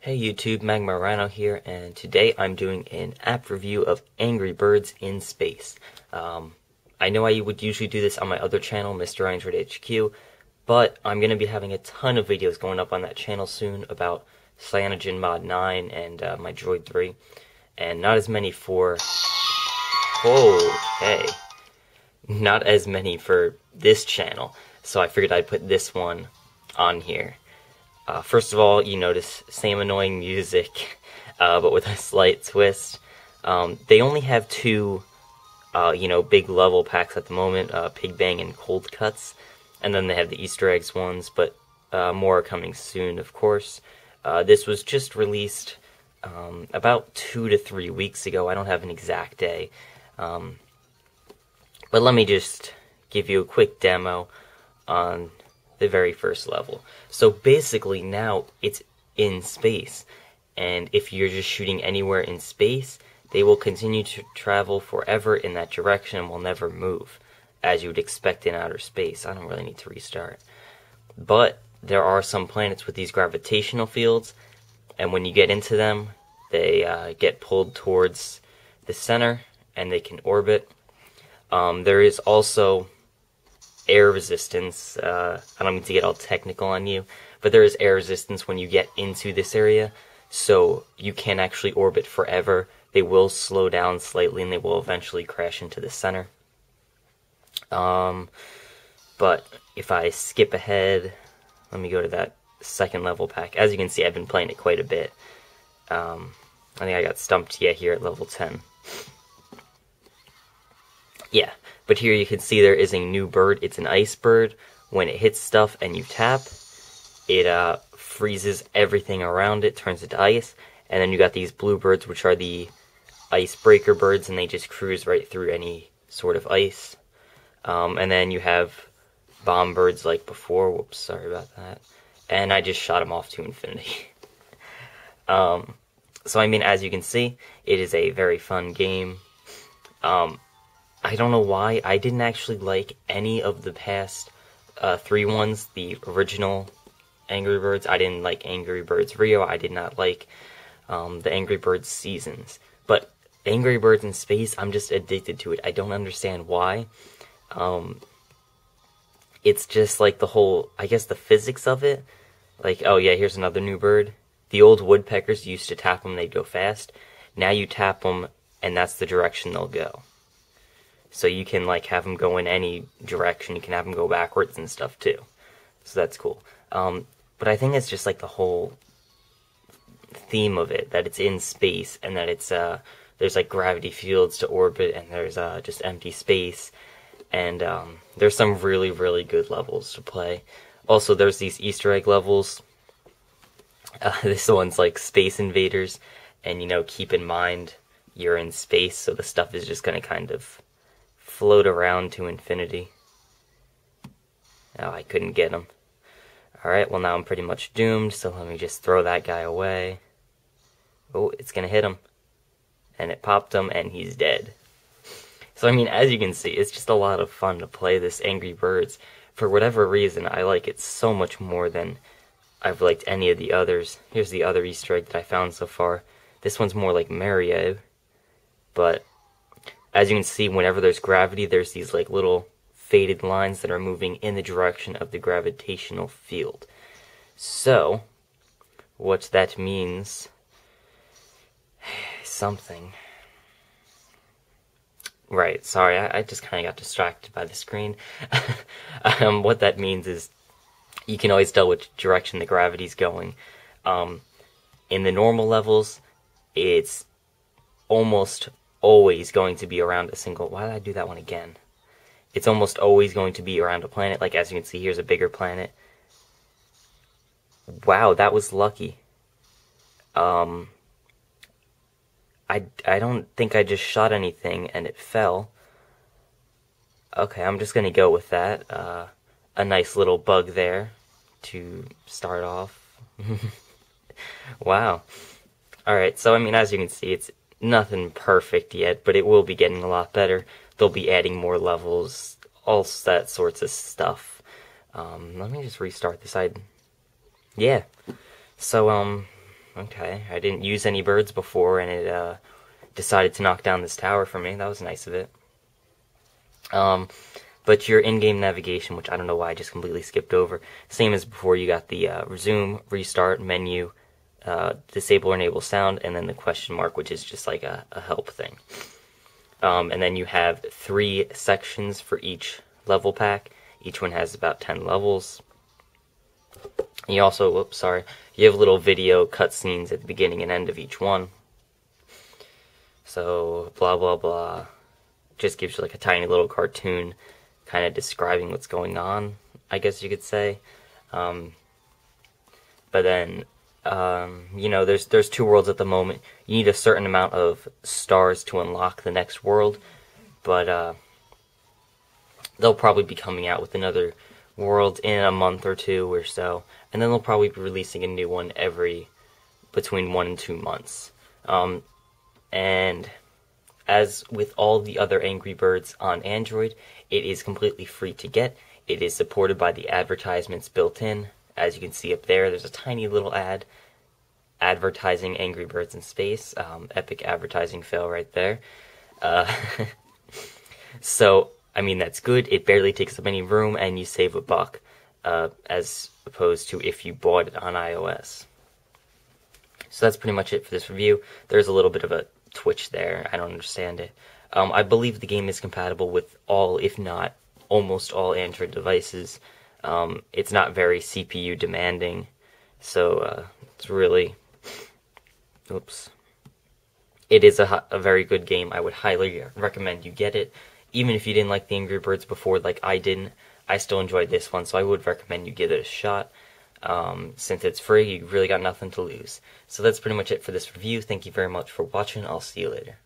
Hey YouTube, Magma Rhino here, and today I'm doing an app review of Angry Birds in Space. I know I would usually do this on my other channel, Mr. Android HQ, but I'm going to be having a ton of videos going up on that channel soon about CyanogenMod 9 and my Droid 3, and not as many for... Okay. Not as many for this channel, so I figured I'd put this one on here. First of all, you notice same annoying music, but with a slight twist. They only have two, big level packs at the moment, Pig Bang and Cold Cuts, and then they have the Easter eggs ones, but more are coming soon, of course. This was just released about 2 to 3 weeks ago. I don't have an exact day, but let me just give you a quick demo on the very first level. So basically now it's in space, and if you're just shooting anywhere in space, they will continue to travel forever in that direction and will never move, as you would expect in outer space. I don't really need to restart. But there are some planets with these gravitational fields, and when you get into them, they get pulled towards the center, and they can orbit. There is also air resistance. I don't mean to get all technical on you, but there is air resistance when you get into this area, so you can't actually orbit forever. They will slow down slightly and they will eventually crash into the center. But if I skip ahead, let me go to that second level pack. As you can see, I've been playing it quite a bit. I think I got stumped here at level 10. Yeah, but here you can see there is a new bird. It's an ice bird. When it hits stuff and you tap, it freezes everything around it, turns it to ice. And then you got these blue birds, which are the icebreaker birds, and they just cruise right through any sort of ice. And then you have bomb birds like before. Whoops, sorry about that. And I just shot them off to infinity. So I mean, as you can see, it is a very fun game. I don't know why I didn't actually like any of the past 3 ones, the original Angry Birds. I didn't like Angry Birds Rio. I did not like the Angry Birds Seasons. But Angry Birds in Space, I'm just addicted to it. I don't understand why. It's just like the whole, I guess the physics of it. Like, oh yeah, here's another new bird. The old woodpeckers, you used to tap them, they'd go fast. Now you tap them, and that's the direction they'll go. So you can like have them go in any direction. You can have them go backwards and stuff too. So that's cool. But I think it's just like the whole theme of it, that it's in space and that it's there's like gravity fields to orbit, and there's just empty space, and there's some really, really good levels to play. Also, there's these Easter egg levels. This one's like Space Invaders, and keep in mind you're in space, so the stuff is just gonna kind of float around to infinity. Oh, I couldn't get him. Alright, well now I'm pretty much doomed, so let me just throw that guy away. Oh, it's gonna hit him. And it popped him, and he's dead. So I mean, as you can see, it's just a lot of fun to play this Angry Birds. For whatever reason, I like it so much more than I've liked any of the others. Here's the other Easter egg that I found so far. This one's more like Mario, but as you can see, whenever there's gravity, there's these like little faded lines that are moving in the direction of the gravitational field. So, what that means... something. Right, sorry, I just kind of got distracted by the screen. What that means is you can always tell which direction the gravity's going. In the normal levels, it's almost always going to be around a single... Why did I do that one again? It's almost always going to be around a planet. Like, as you can see, here's a bigger planet. Wow, that was lucky. I don't think I just shot anything and it fell. Okay, I'm just gonna go with that. A nice little bug there to start off. Wow. Alright, so I mean, as you can see, it's nothing perfect yet, but it will be getting a lot better. They'll be adding more levels, all that sorts of stuff. Let me just restart this. Yeah. So, okay. I didn't use any birds before, and it decided to knock down this tower for me. That was nice of it. But your in-game navigation, which I don't know why I just completely skipped over, same as before. You got the resume, restart, menu, disable or enable sound, and then the question mark, which is just like a help thing. And then you have 3 sections for each level pack. Each one has about 10 levels. And you also, you have little video cutscenes at the beginning and end of each one. So, blah, blah, blah. Just gives you like a tiny little cartoon kind of describing what's going on, I guess you could say. But then, you know, there's 2 worlds at the moment. You need a certain amount of stars to unlock the next world, but they'll probably be coming out with another world in a month or 2 or so, and then they'll probably be releasing a new one between 1 and 2 months. And as with all the other Angry Birds on Android, it is completely free to get. It is supported by the advertisements built in. As you can see up there, there's a tiny little ad advertising Angry Birds in space. Epic advertising fail right there. So, I mean, that's good. It barely takes up any room, and you save $1, as opposed to if you bought it on iOS. So that's pretty much it for this review. There's a little bit of a twitch there. I don't understand it. I believe the game is compatible with all, if not almost all, Android devices. It's not very CPU demanding, so it's really... Oops. It is a very good game. I would highly recommend you get it. Even if you didn't like the Angry Birds before, like I didn't, I still enjoyed this one, so I would recommend you give it a shot. Since it's free, you really got nothing to lose. So that's pretty much it for this review. Thank you very much for watching. I'll see you later.